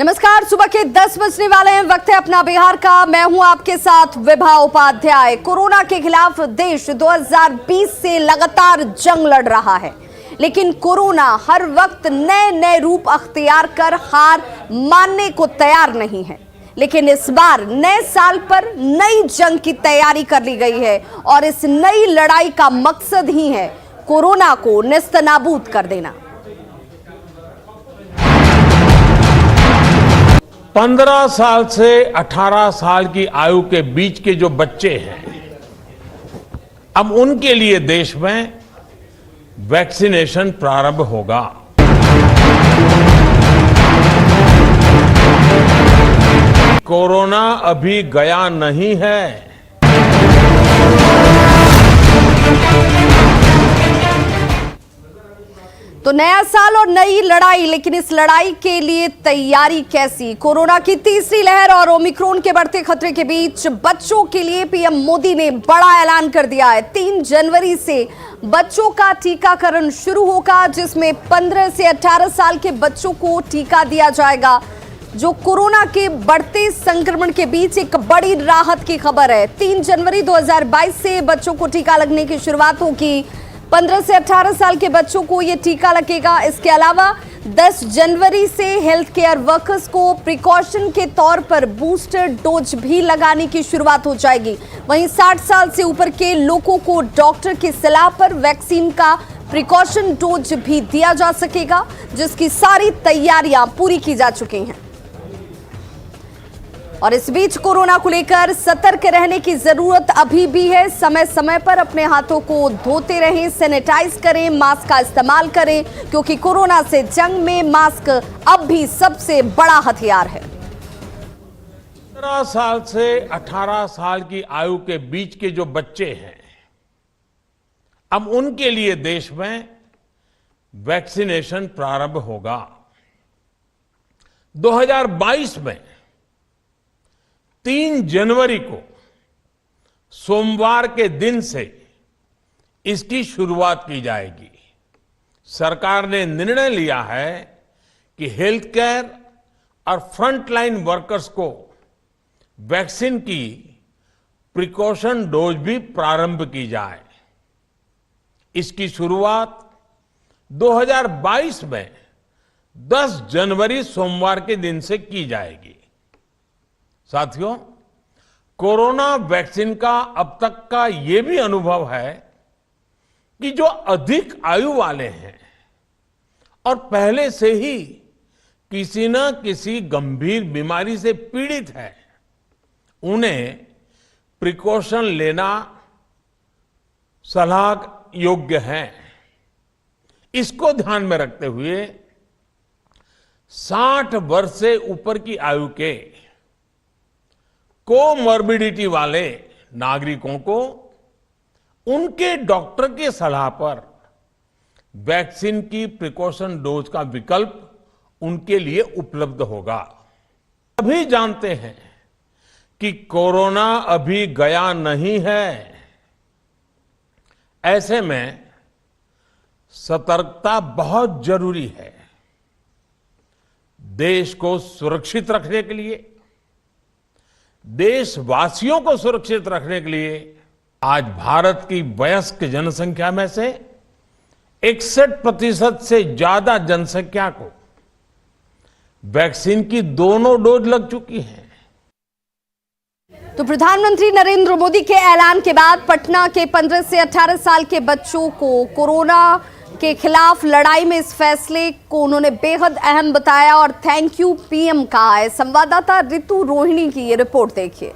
नमस्कार, सुबह के 10 बजने वाले हैं। वक्त है अपना बिहार का। मैं हूं आपके साथ विभा उपाध्याय। कोरोना के खिलाफ देश 2020 से लगातार जंग लड़ रहा है, लेकिन कोरोना हर वक्त नए नए रूप अख्तियार कर हार मानने को तैयार नहीं है। लेकिन इस बार नए साल पर नई जंग की तैयारी कर ली गई है और इस नई लड़ाई का मकसद ही है कोरोना को नेस्तनाबूद कर देना। 15 साल से 18 साल की आयु के बीच के जो बच्चे हैं, अब उनके लिए देश में वैक्सीनेशन प्रारंभ होगा। कोरोना अभी गया नहीं है। तो नया साल और नई लड़ाई, लेकिन इस लड़ाई के लिए तैयारी कैसी? कोरोना की तीसरी लहर और ओमिक्रॉन के बढ़ते खतरे के बीच बच्चों के लिए पीएम मोदी ने बड़ा ऐलान कर दिया है। 3 जनवरी से बच्चों का टीकाकरण शुरू होगा, जिसमें 15 से 18 साल के बच्चों को टीका दिया जाएगा, जो कोरोना के बढ़ते संक्रमण के बीच एक बड़ी राहत की खबर है। 3 जनवरी 2022 से बच्चों को टीका लगने की शुरुआत होगी। 15 से 18 साल के बच्चों को यह टीका लगेगा। इसके अलावा 10 जनवरी से हेल्थ केयर वर्कर्स को प्रिकॉशन के तौर पर बूस्टर डोज भी लगाने की शुरुआत हो जाएगी। वहीं 60 साल से ऊपर के लोगों को डॉक्टर की सलाह पर वैक्सीन का प्रिकॉशन डोज भी दिया जा सकेगा, जिसकी सारी तैयारियां पूरी की जा चुकी हैं। और इस बीच कोरोना को लेकर सतर्क रहने की जरूरत अभी भी है। समय समय पर अपने हाथों को धोते रहें, सैनिटाइज करें, मास्क का इस्तेमाल करें, क्योंकि कोरोना से जंग में मास्क अब भी सबसे बड़ा हथियार है। 15 साल से 18 साल की आयु के बीच के जो बच्चे हैं, अब उनके लिए देश में वैक्सीनेशन प्रारंभ होगा। 2022 में 3 जनवरी को सोमवार के दिन से इसकी शुरुआत की जाएगी। सरकार ने निर्णय लिया है कि हेल्थ केयर और फ्रंटलाइन वर्कर्स को वैक्सीन की प्रिकॉशन डोज भी प्रारंभ की जाए। इसकी शुरुआत 2022 में 10 जनवरी सोमवार के दिन से की जाएगी। साथियों, कोरोना वैक्सीन का अब तक का यह भी अनुभव है कि जो अधिक आयु वाले हैं और पहले से ही किसी न किसी गंभीर बीमारी से पीड़ित है, उन्हें प्रिकॉशन लेना सलाह योग्य है। इसको ध्यान में रखते हुए 60 वर्ष से ऊपर की आयु के कोमॉर्बिडिटी वाले नागरिकों को उनके डॉक्टर की सलाह पर वैक्सीन की प्रिकॉशन डोज का विकल्प उनके लिए उपलब्ध होगा। सभी जानते हैं कि कोरोना अभी गया नहीं है। ऐसे में सतर्कता बहुत जरूरी है। देश को सुरक्षित रखने के लिए, देशवासियों को सुरक्षित रखने के लिए आज भारत की वयस्क जनसंख्या में से 61% से ज्यादा जनसंख्या को वैक्सीन की दोनों डोज लग चुकी हैं। तो प्रधानमंत्री नरेंद्र मोदी के ऐलान के बाद पटना के 15 से 18 साल के बच्चों को कोरोना के खिलाफ लड़ाई में इस फैसले को उन्होंने बेहद अहम बताया और थैंक यू पीएम कहा है। संवाददाता ऋतु रोहिणी की ये रिपोर्ट देखिए।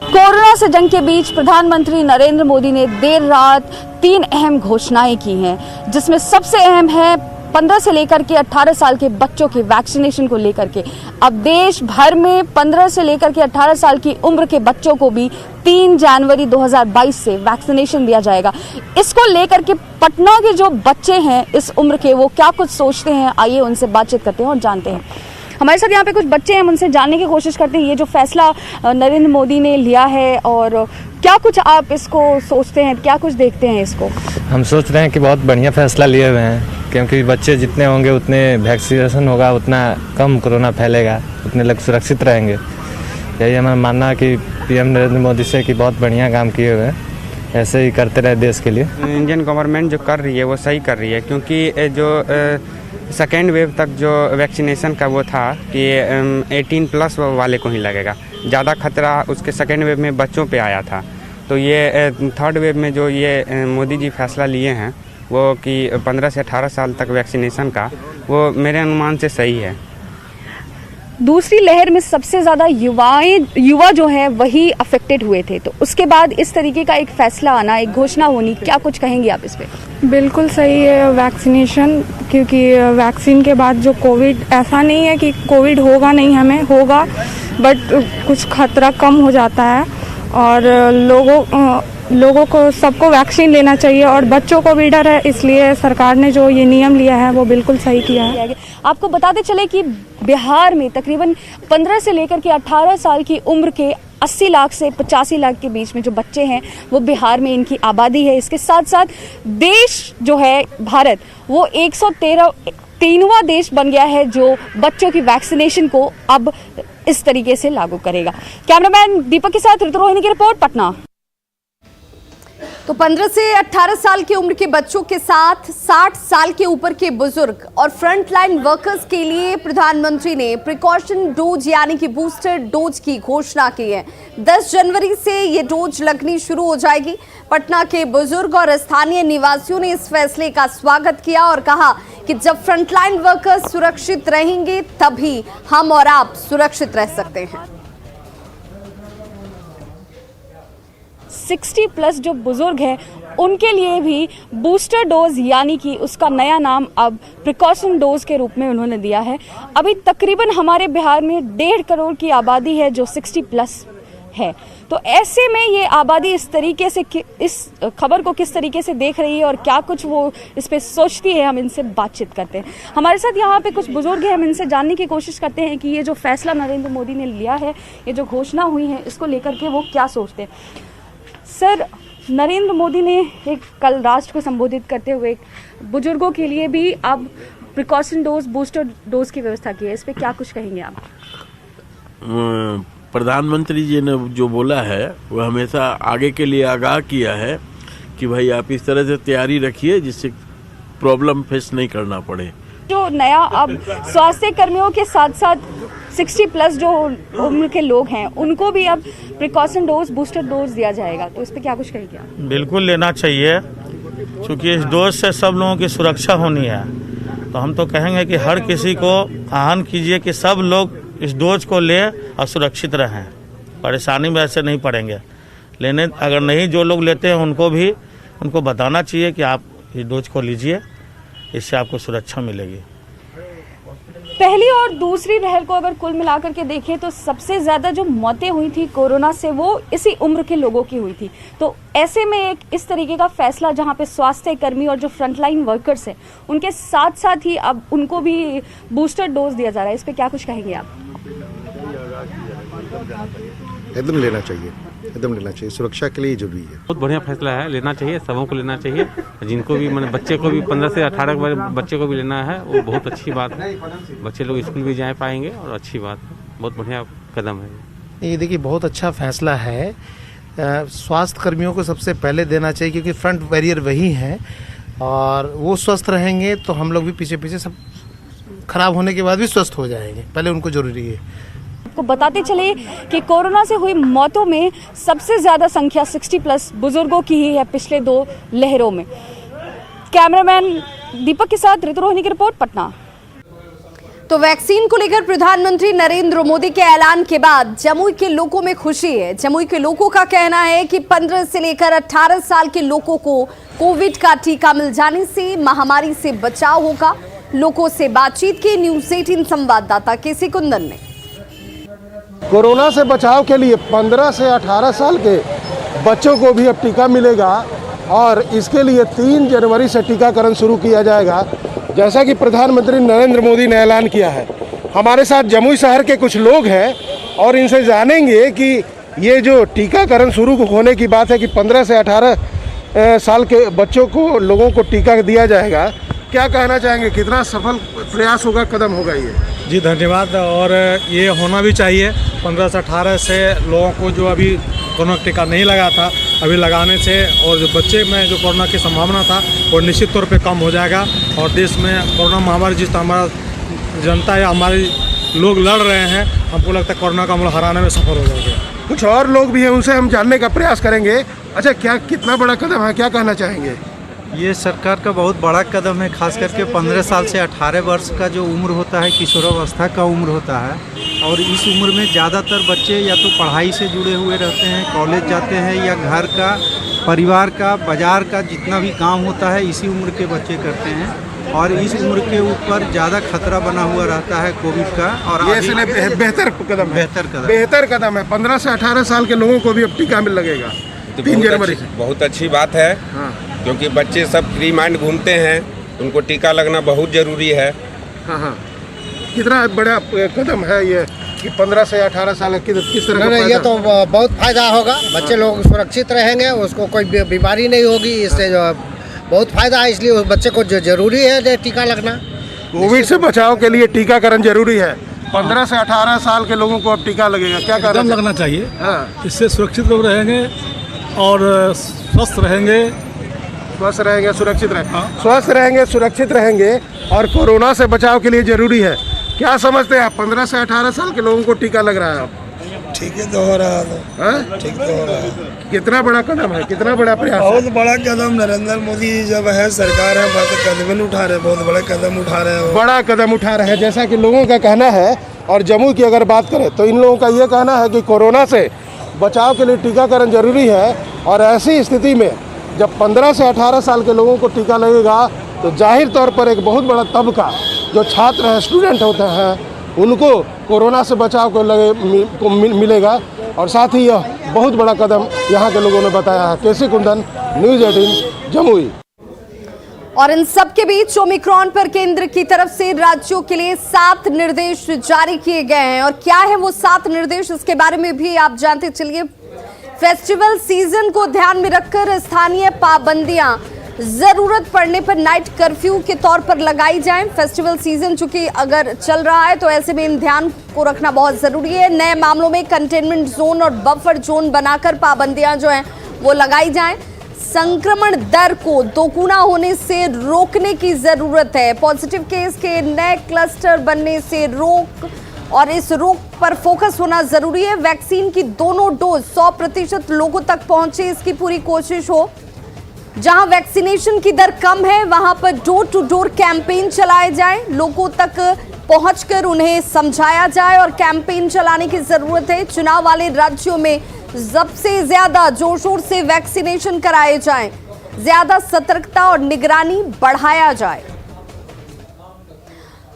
कोरोना से जंग के बीच प्रधानमंत्री नरेंद्र मोदी ने देर रात 3 अहम घोषणाएं की हैं, जिसमें सबसे अहम है 15 से लेकर के 18 साल के बच्चों के वैक्सीनेशन को लेकर के। अब देश भर में 15 से लेकर के 18 साल की उम्र के बच्चों को भी 3 जनवरी 2022 से वैक्सीनेशन दिया जाएगा। इसको लेकर के पटना के जो बच्चे हैं इस उम्र के, वो क्या कुछ सोचते हैं, आइए उनसे बातचीत करते हैं और जानते हैं। हमारे साथ यहाँ पे कुछ बच्चे हैं, हम उनसे जानने की कोशिश करते हैं ये जो फैसला नरेंद्र मोदी ने लिया है, और क्या कुछ आप इसको सोचते हैं, क्या कुछ देखते हैं इसको? हम सोच रहे हैं कि बहुत बढ़िया फैसला लिए हुए हैं। क्योंकि बच्चे जितने होंगे उतने वैक्सीनेशन होगा, उतना कम कोरोना फैलेगा, उतने लोग सुरक्षित रहेंगे। यही हमारा मानना है कि पीएम नरेंद्र मोदी से कि बहुत बढ़िया काम किए हुए हैं, ऐसे ही करते रहे देश के लिए। इंडियन गवर्नमेंट जो कर रही है वो सही कर रही है, क्योंकि जो सेकेंड वेव तक जो वैक्सीनेशन का वो था कि 18+ वाले को ही लगेगा, ज़्यादा खतरा उसके सेकेंड वेव में बच्चों पे आया था। तो ये थर्ड वेव में जो ये मोदी जी फैसला लिए हैं वो कि 15 से 18 साल तक वैक्सीनेशन का, वो मेरे अनुमान से सही है। दूसरी लहर में सबसे ज़्यादा युवा जो हैं वही अफेक्टेड हुए थे, तो उसके बाद इस तरीके का एक फैसला आना, एक घोषणा होनी, क्या कुछ कहेंगे आप इस पर? बिल्कुल सही है वैक्सीनेशन, क्योंकि वैक्सीन के बाद जो कोविड, ऐसा नहीं है कि कोविड होगा नहीं, हमें होगा, बट कुछ खतरा कम हो जाता है। और लोगों को सबको वैक्सीन लेना चाहिए और बच्चों को भी डर है, इसलिए सरकार ने जो ये नियम लिया है वो बिल्कुल सही किया है। आपको बताते चले कि बिहार में तकरीबन 15 से लेकर के 18 साल की उम्र के 80 लाख से 85 लाख के बीच में जो बच्चे हैं वो बिहार में इनकी आबादी है। इसके साथ साथ देश जो है भारत, वो 113वां देश बन गया है जो बच्चों की वैक्सीनेशन को अब इस तरीके से लागू करेगा। कैमरामैन दीपक के साथ ऋतु रोहिणी की रिपोर्ट, पटना। तो 15 से 18 साल की उम्र के बच्चों के साथ 60 साल के ऊपर के बुजुर्ग और फ्रंटलाइन वर्कर्स के लिए प्रधानमंत्री ने प्रिकॉशन डोज यानी कि बूस्टर डोज की घोषणा की है। 10 जनवरी से ये डोज लगनी शुरू हो जाएगी। पटना के बुजुर्ग और स्थानीय निवासियों ने इस फैसले का स्वागत किया और कहा कि जब फ्रंटलाइन वर्कर्स सुरक्षित रहेंगे तभी हम और आप सुरक्षित रह सकते हैं। 60+ जो बुजुर्ग हैं उनके लिए भी बूस्टर डोज यानी कि उसका नया नाम अब प्रिकॉशन डोज के रूप में उन्होंने दिया है। अभी तकरीबन हमारे बिहार में 1.5 करोड़ की आबादी है जो 60+ है। तो ऐसे में ये आबादी इस तरीके से इस खबर को किस तरीके से देख रही है और क्या कुछ वो इस पे सोचती है, हम इनसे बातचीत करते हैं। हमारे साथ यहाँ पे कुछ बुजुर्ग हैं, हम इनसे जानने की कोशिश करते हैं कि ये जो फैसला नरेंद्र मोदी ने लिया है, ये जो घोषणा हुई है, इसको लेकर के वो क्या सोचते हैं। सर, नरेंद्र मोदी ने एक कल राष्ट्र को संबोधित करते हुए बुजुर्गों के लिए भी अब प्रिकॉशन डोज, बूस्टर डोज की व्यवस्था की है, इस पे क्या कुछ कहेंगे आप? प्रधानमंत्री जी ने जो बोला है वो हमेशा आगे के लिए आगाह किया है कि भाई आप इस तरह से तैयारी रखिए जिससे प्रॉब्लम फेस नहीं करना पड़े। जो नया अब स्वास्थ्य कर्मियों के साथ साथ 60+ जो उम्र के लोग हैं उनको भी अब प्रिकॉशन डोज, बूस्टर डोज दिया जाएगा, तो इस पे क्या कुछ कहेंगे आप? बिल्कुल लेना चाहिए, क्योंकि इस डोज से सब लोगों की सुरक्षा होनी है। तो हम तो कहेंगे कि हर किसी को आह्वान कीजिए कि सब लोग इस डोज को ले और सुरक्षित रहें, परेशानी में ऐसे नहीं पड़ेंगे। लेने अगर नहीं जो लोग लेते हैं उनको बताना चाहिए कि आप इस डोज को लीजिए, इससे आपको सुरक्षा मिलेगी। पहली और दूसरी लहर को अगर कुल मिलाकर के देखें तो सबसे ज़्यादा जो मौतें हुई थी कोरोना से वो इसी उम्र के लोगों की हुई थी। तो ऐसे में एक इस तरीके का फैसला जहां पे स्वास्थ्य कर्मी और जो फ्रंटलाइन वर्कर्स हैं उनके साथ साथ ही अब उनको भी बूस्टर डोज दिया जा रहा है, इस पे क्या कुछ कहेंगे आप? एकदम लेना चाहिए, एकदम लेना चाहिए, सुरक्षा के लिए जरूरी है। बहुत बढ़िया फैसला है, लेना चाहिए, सबों को लेना चाहिए। जिनको भी मैंने बच्चे को भी 15 से 18 बच्चे को भी लेना है, वो बहुत अच्छी बात है। बच्चे लोग स्कूल भी जा पाएंगे और अच्छी बात है, बहुत बढ़िया कदम है ये। देखिए, बहुत अच्छा फैसला है। स्वास्थ्य कर्मियों को सबसे पहले देना चाहिए, क्योंकि फ्रंट बैरियर वही हैं और वो स्वस्थ रहेंगे तो हम लोग भी पीछे सब खराब होने के बाद भी स्वस्थ हो जाएंगे, पहले उनको जरूरी है। आपको बताते चले कि कोरोना से हुई मौतों में सबसे ज्यादा संख्या 60+ बुजुर्गों की ही है पिछले 2 लहरों में। कैमरामैन दीपक के साथ ऋतु रोहिणी की रिपोर्ट, पटना। तो वैक्सीन को लेकर प्रधानमंत्री नरेंद्र मोदी के ऐलान के बाद जमुई के लोगों में खुशी है। जमुई के लोगों का कहना है कि 15 से लेकर 18 साल के लोगों को कोविड का टीका मिल जाने से महामारी से बचाव होगा। लोगों से बातचीत की न्यूज़ 18 संवाददाता केसी कुंदन ने। कोरोना से बचाव के लिए 15 से 18 साल के बच्चों को भी अब टीका मिलेगा और इसके लिए 3 जनवरी से टीकाकरण शुरू किया जाएगा, जैसा कि प्रधानमंत्री नरेंद्र मोदी ने ऐलान किया है। हमारे साथ जमुई शहर के कुछ लोग हैं और इनसे जानेंगे कि ये जो टीकाकरण शुरू होने की बात है कि 15 से 18 साल के बच्चों को लोगों को टीका दिया जाएगा, क्या कहना चाहेंगे, कितना सफल प्रयास होगा, कदम होगा ये? जी धन्यवाद। और ये होना भी चाहिए। 15 से 18 से लोगों को जो अभी कोरोना टीका नहीं लगा था, अभी लगाने से और जो बच्चे में जो कोरोना की संभावना था वो निश्चित तौर पे कम हो जाएगा। और देश में कोरोना महामारी जिस हमारा जनता या हमारे लोग लड़ रहे हैं, हमको लगता है कोरोना का हम लोग हराने में सफल हो जाएंगे। कुछ और लोग भी हैं, उनसे हम जानने का प्रयास करेंगे। अच्छा, क्या कितना बड़ा कदम है, क्या कहना चाहेंगे? ये सरकार का बहुत बड़ा कदम है, खास करके 15 साल से 18 वर्ष का जो उम्र होता है, किशोरावस्था का उम्र होता है। और इस उम्र में ज़्यादातर बच्चे या तो पढ़ाई से जुड़े हुए रहते हैं, कॉलेज जाते हैं, या घर का, परिवार का, बाजार का जितना भी काम होता है इसी उम्र के बच्चे करते हैं। और इस उम्र के ऊपर ज़्यादा खतरा बना हुआ रहता है कोविड का। और ये इसलिए बेहतर कदम है। 15 से 18 साल के लोगों को भी अब टीका मिल लगेगा 3 जनवरी से। बहुत अच्छी बात है। हाँ। क्योंकि बच्चे सब फ्री माइंड घूमते हैं, उनको टीका लगना बहुत ज़रूरी है। हाँ। कितना बड़ा कदम है ये कि 15 से 18 साल किस तरह का? ये तो बहुत फायदा होगा, बच्चे लोग सुरक्षित रहेंगे, उसको कोई बीमारी नहीं होगी, इससे जो बहुत फायदा है। इसलिए उस बच्चे को जरूरी है टीका लगना। कोविड से बचाव के लिए टीकाकरण जरूरी है। 15 से 18 साल के लोगों को अब टीका लगेगा, क्या कदम लगना चाहिए। हाँ। इससे सुरक्षित लोग रहेंगे और स्वस्थ रहेंगे, सुरक्षित रहेंगे और कोरोना से बचाव के लिए जरूरी है। क्या समझते हैं आप, 15 से 18 साल के लोगों को टीका लग रहा है अब? ठीक है तो हो रहा है, ठीक तो हो रहा है। कितना बड़ा कदम है, कितना बड़ा प्रयास? बहुत बड़ा कदम। नरेंद्र मोदी जब है सरकार है, कदम उठा रहे हैं, बहुत बड़ा कदम उठा रहे हैं, बड़ा कदम उठा रहे हैं। जैसा कि लोगों का कहना है, और जम्मू की अगर बात करें तो इन लोगों का ये कहना है कि कोरोना से बचाव के लिए टीकाकरण जरूरी है। और ऐसी स्थिति में जब 15 से 18 साल के लोगों को टीका लगेगा तो जाहिर तौर पर एक बहुत बड़ा तबका जो छात्र हैं, स्टूडेंट होते हैं, उनको कोरोना से बचाव को मिलेगा। और साथ ही यह बहुत बड़ा कदम यहाँ के लोगों ने बताया है। केसी कुंदन, न्यूज़ 18 जमुई। और इन सब के बीच ओमिक्रॉन पर केंद्र की तरफ से राज्यों के लिए 7 निर्देश जारी किए गए हैं। और क्या है वो 7 निर्देश, इसके बारे में भी आप जानते चलिए। फेस्टिवल सीजन को ध्यान में रखकर स्थानीय पाबंदियां जरूरत पड़ने पर नाइट कर्फ्यू के तौर पर लगाई जाएं। फेस्टिवल सीजन चूंकि अगर चल रहा है तो ऐसे में इन ध्यान को रखना बहुत जरूरी है। नए मामलों में कंटेनमेंट जोन और बफर जोन बनाकर पाबंदियां जो हैं वो लगाई जाएं। संक्रमण दर को दोगुना होने से रोकने की जरूरत है। पॉजिटिव केस के नए क्लस्टर बनने से रोक, और इस रोक पर फोकस होना जरूरी है। वैक्सीन की दोनों डोज 100% लोगों तक पहुंचे, इसकी पूरी कोशिश हो। जहां वैक्सीनेशन की दर कम है वहां पर डोर टू डोर कैंपेन चलाए जाए, लोगों तक पहुंचकर उन्हें समझाया जाए और कैंपेन चलाने की जरूरत है। चुनाव वाले राज्यों में सबसे ज्यादा जोर शोर से वैक्सीनेशन कराए जाएं, ज्यादा सतर्कता और निगरानी बढ़ाया जाए।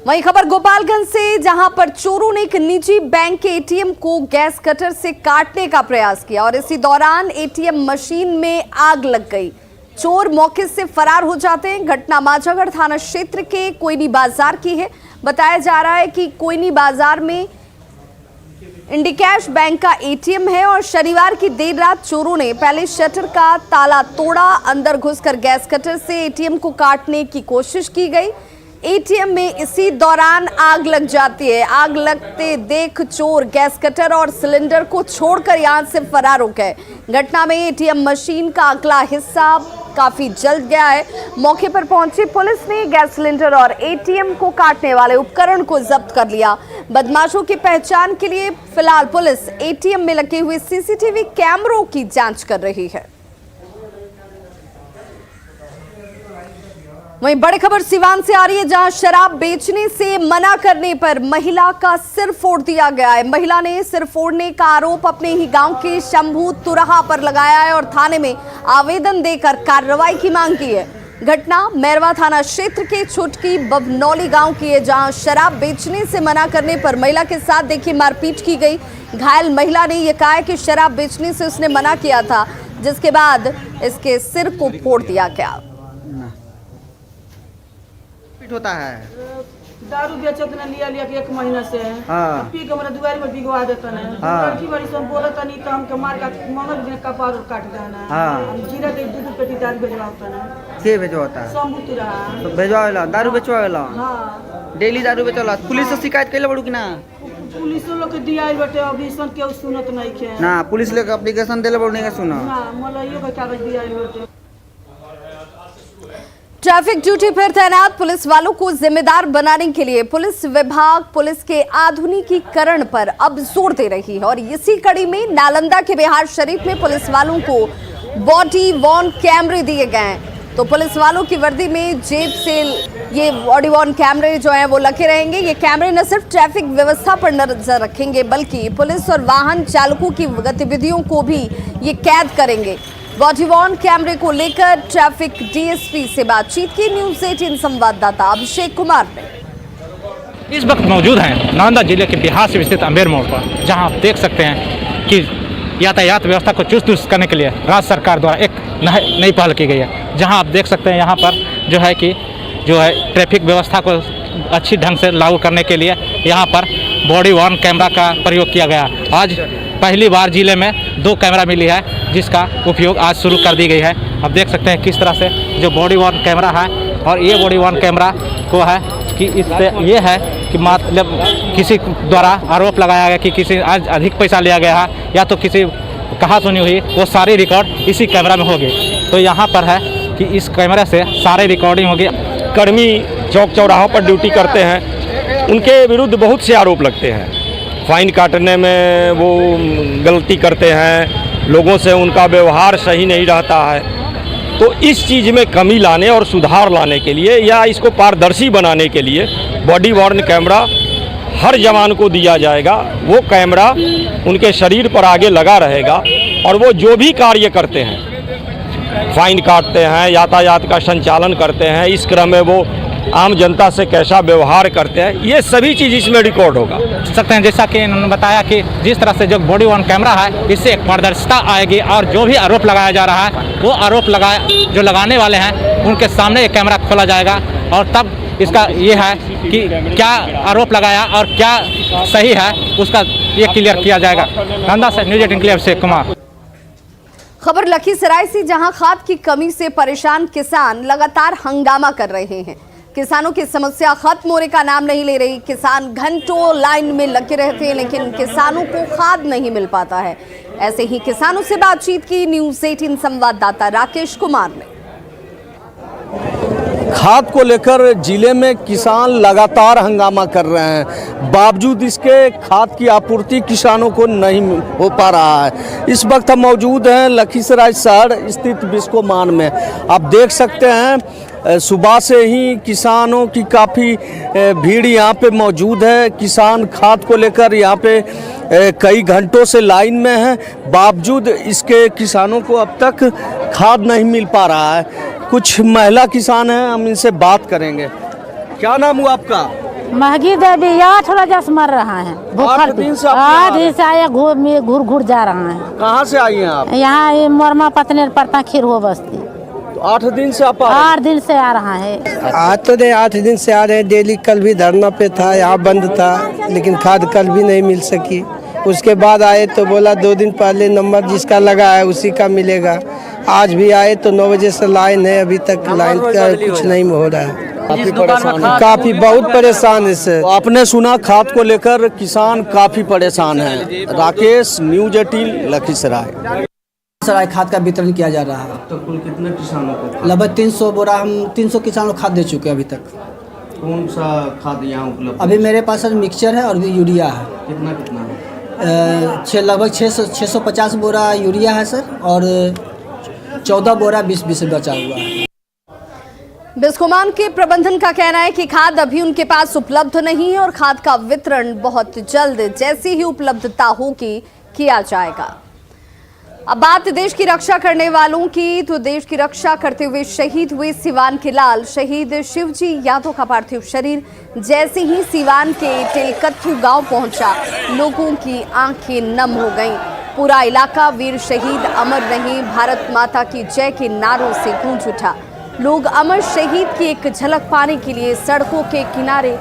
वहीं खबर गोपालगंज से, जहां पर चोरों ने एक निजी बैंक के एटीएम को गैस कटर से काटने का प्रयास किया और इसी दौरान एटीएम मशीन में आग लग गई। चोर मौके से फरार हो जाते हैं। घटना माझागढ़ थाना क्षेत्र के कोयनी बाजार की है। बताया जा रहा है कि कोयनी बाजार में इंडिकैश बैंक का एटीएम है और शनिवार की देर रात चोरों ने पहले शटर का ताला तोड़ा, अंदर घुसकर गैस कटर से एटीएम को काटने की कोशिश की गई। एटीएम में इसी दौरान आग लग जाती है। आग लगते देख चोर गैस कटर और सिलेंडर को छोड़कर यहां से फरार हो गए। घटना में एटीएम मशीन का अगला हिस्सा काफी जल गया है। मौके पर पहुंची पुलिस ने गैस सिलेंडर और एटीएम को काटने वाले उपकरण को जब्त कर लिया। बदमाशों की पहचान के लिए फिलहाल पुलिस एटीएम में लगे हुए सीसीटीवी कैमरों की जांच कर रही है। वहीं बड़ी खबर सिवान से आ रही है, जहां शराब बेचने से मना करने पर महिला का सिर फोड़ दिया गया है। महिला ने सिर फोड़ने का आरोप अपने ही गांव के शंभू तुरहा पर लगाया है और थाने में आवेदन देकर कार्रवाई की मांग की है। घटना मैरवा थाना क्षेत्र के छोटकी बबनौली गांव की है, जहां शराब बेचने से मना करने पर महिला के साथ देखिए मारपीट की गई। घायल महिला ने यह कहा है कि शराब बेचने से उसने मना किया था, जिसके बाद इसके सिर को फोड़ दिया गया। होता है दारू बेचत न लिया के 1 महीना से है। हाँ। पी के हमरा दुआरी में बिगवा देता है। हाँ। लड़की बड़ी सब बोलत नहीं तो हमके मार का मंगल में कपार काट देना। हाँ। हम जीरा दे 2 पेटी दारू भेजवाता है। के भेजवाता है? संबुत रहा। तो भेजवावेला दारू बेचवावेला? हां। डेली दारू बेचवाला? पुलिस से शिकायत कैले बड़ू कि ना? पुलिस लोग के दिया बटे अभी सन के सुनत नहीं के ना। पुलिस लोग एप्लीकेशन देले बड़ू नहीं का सुना? ना मलइयो का कागज दिया बटे। ट्रैफिक ड्यूटी पर तैनात पुलिस वालों को जिम्मेदार बनाने के लिए पुलिस विभाग पुलिस के आधुनिकीकरण पर अब जोर दे रही है और इसी कड़ी में नालंदा के बिहार शरीफ में पुलिस वालों को बॉडी वॉर्न कैमरे दिए गए हैं। तो पुलिस वालों की वर्दी में जेब से ये बॉडी वॉर्न कैमरे जो हैं वो लगे रहेंगे। ये कैमरे न सिर्फ ट्रैफिक व्यवस्था पर नजर रखेंगे बल्कि पुलिस और वाहन चालकों की गतिविधियों को भी ये कैद करेंगे। बॉडी वॉर्न कैमरे को लेकर ट्रैफिक डीएसपी से बातचीत की न्यूज़ 18 संवाददाता अभिषेक कुमार ने। इस वक्त मौजूद हैं नालंदा जिले के बिहार से स्थित अम्बेर मोड़ पर, जहां आप देख सकते हैं कि यातायात व्यवस्था को चुस्त दुरुस्त करने के लिए राज्य सरकार द्वारा एक नई पहल की गई है। जहां आप देख सकते हैं यहाँ पर जो है ट्रैफिक व्यवस्था को अच्छी ढंग से लागू करने के लिए यहाँ पर बॉडी वॉर्न कैमरा का प्रयोग किया गया। आज पहली बार जिले में 2 कैमरा मिली है जिसका उपयोग आज शुरू कर दी गई है। आप देख सकते हैं किस तरह से जो बॉडी वॉर्न कैमरा है और ये बॉडी वॉर्न कैमरा को है कि इससे ये है कि मतलब किसी द्वारा आरोप लगाया गया कि किसी आज अधिक पैसा लिया गया है या तो किसी कहा सुनी हुई, वो सारी रिकॉर्ड इसी कैमरा में होगी। तो यहाँ पर है कि इस कैमरे से सारी रिकॉर्डिंग होगी। कर्मी चौक चौराहों पर ड्यूटी करते हैं, उनके विरुद्ध बहुत से आरोप लगते हैं। फाइन काटने में वो गलती करते हैं, लोगों से उनका व्यवहार सही नहीं रहता है। तो इस चीज़ में कमी लाने और सुधार लाने के लिए या इसको पारदर्शी बनाने के लिए बॉडी वॉर्न कैमरा हर जवान को दिया जाएगा। वो कैमरा उनके शरीर पर आगे लगा रहेगा और वो जो भी कार्य करते हैं, फाइन काटते हैं, यातायात का संचालन करते हैं, इस क्रम में वो आम जनता से कैसा व्यवहार करते हैं, ये सभी चीज़ इसमें रिकॉर्ड होगा। सकते हैं जैसा कि इन्होंने बताया कि जिस तरह से जो बॉडी वॉर्न कैमरा है इससे एक पारदर्शिता आएगी और जो भी आरोप लगाया जा रहा है वो आरोप जो लगाने वाले हैं उनके सामने ये कैमरा खोला जाएगा और तब इसका ये है कि क्या आरोप लगाया और क्या सही है उसका ये क्लियर किया जाएगा। नालंदा से न्यूज़ 18 के लिए अभिषेक कुमार। खबर लखीसराय से, जहां खाद की कमी से परेशान किसान लगातार हंगामा कर रहे हैं। किसानों की समस्या खत्म होने का नाम नहीं ले रही। किसान घंटों लाइन में लगे रहते हैं लेकिन किसानों को खाद नहीं मिल पाता है। ऐसे ही किसानों से बातचीत की न्यूज़ 18 संवाददाता राकेश कुमार ने। खाद को लेकर जिले में किसान लगातार हंगामा कर रहे हैं, बावजूद इसके खाद की आपूर्ति किसानों को नहीं हो पा रहा है। इस वक्त हम मौजूद हैं लखीसराय शहर स्थित बिस्को मान में। आप देख सकते हैं सुबह से ही किसानों की काफ़ी भीड़ यहाँ पे मौजूद है। किसान खाद को लेकर यहाँ पे कई घंटों से लाइन में हैं, बावजूद इसके किसानों को अब तक खाद नहीं मिल पा रहा है। कुछ महिला किसान हैं, हम इनसे बात करेंगे। क्या नाम हुआ आपका? महगी देवी। यहाँ थोड़ा जस मर रहा है। 8 दिन से आया घूर जा रहा है। कहाँ से आई हैं आप? यहाँ मोरमा पतनेर पड़ता खीर हो बस्ती। 8 दिन से आप 8 दिन से आ रहा है। आज तो 8 दिन से आ रहे हैं डेली। कल भी धरना पे था, यहाँ बंद था, लेकिन खाद कल भी नहीं मिल सकी। उसके बाद आए तो बोला 2 दिन पहले नंबर जिसका लगा है उसी का मिलेगा। आज भी आए तो 9 बजे से लाइन है, अभी तक लाइन का कुछ नहीं हो रहा है। काफी परेशान है। काफी बहुत परेशान है सर। आपने सुना खाद को लेकर किसान काफी परेशान हैं। राकेश, न्यूज़ 18 लखीसराय। सराय खाद का वितरण किया जा रहा है। तो कुल कितने किसानों को? लगभग 300 बोरा हम 300 किसानों को खाद दे चुके हैं अभी तक। कौन सा खाद यहाँ उपलब्ध? अभी मेरे पास मिक्सचर है और भी यूरिया है। कितना लगभग 650 बोरा यूरिया है सर और 14 बोरा 20 बचा हुआ है। बिस्कोमान के प्रबंधन का कहना है कि खाद अभी उनके पास उपलब्ध नहीं है और खाद का वितरण बहुत जल्द जैसी ही उपलब्धता होगी किया जाएगा। अब बात देश की रक्षा करने वालों की, तो देश की रक्षा करते हुए शहीद हुए सिवान के लाल शहीद शिवजी यादव का पार्थिव शरीर जैसे ही सिवान के टेलकत्थू गांव पहुंचा, लोगों की आंखें नम हो गईं। पूरा इलाका वीर शहीद अमर रहे, भारत माता की जय के नारों से गूंज उठा। लोग अमर शहीद की एक झलक पाने के लिए सड़कों के किनारे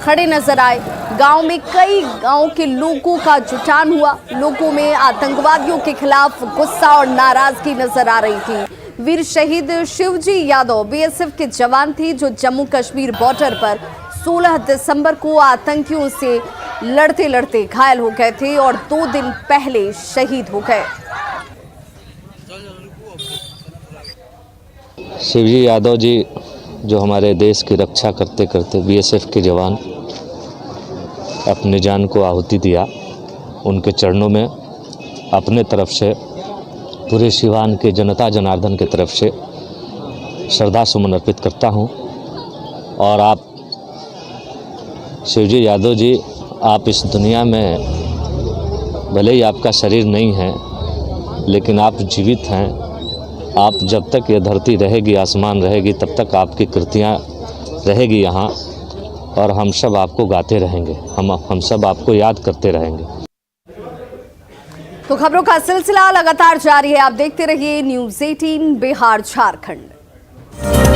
खड़े नजर आए। गांव में कई गांव के लोगों का जुटान हुआ। लोगों में आतंकवादियों के खिलाफ गुस्सा और नाराजगी नजर आ रही थी। वीर शहीद शिवजी यादव बीएसएफ के जवान थे जो जम्मू कश्मीर बॉर्डर पर 16 दिसंबर को आतंकियों से लड़ते लड़ते घायल हो गए थे और 2 दिन पहले शहीद हो गए। शिवजी यादव जी जो हमारे देश की रक्षा करते करते बीएसएफ के जवान अपनी जान को आहुति दिया, उनके चरणों में अपने तरफ से पूरे सिवान के जनता जनार्दन की तरफ से श्रद्धा सुमन अर्पित करता हूं। और आप शिवजी यादव जी, आप इस दुनिया में भले ही आपका शरीर नहीं है लेकिन आप जीवित हैं। आप जब तक ये धरती रहेगी, आसमान रहेगी, तब तक आपकी कृतियाँ रहेगी यहाँ और हम सब आपको गाते रहेंगे, हम सब आपको याद करते रहेंगे। तो खबरों का सिलसिला लगातार जारी है। आप देखते रहिए न्यूज़ 18 बिहार झारखंड।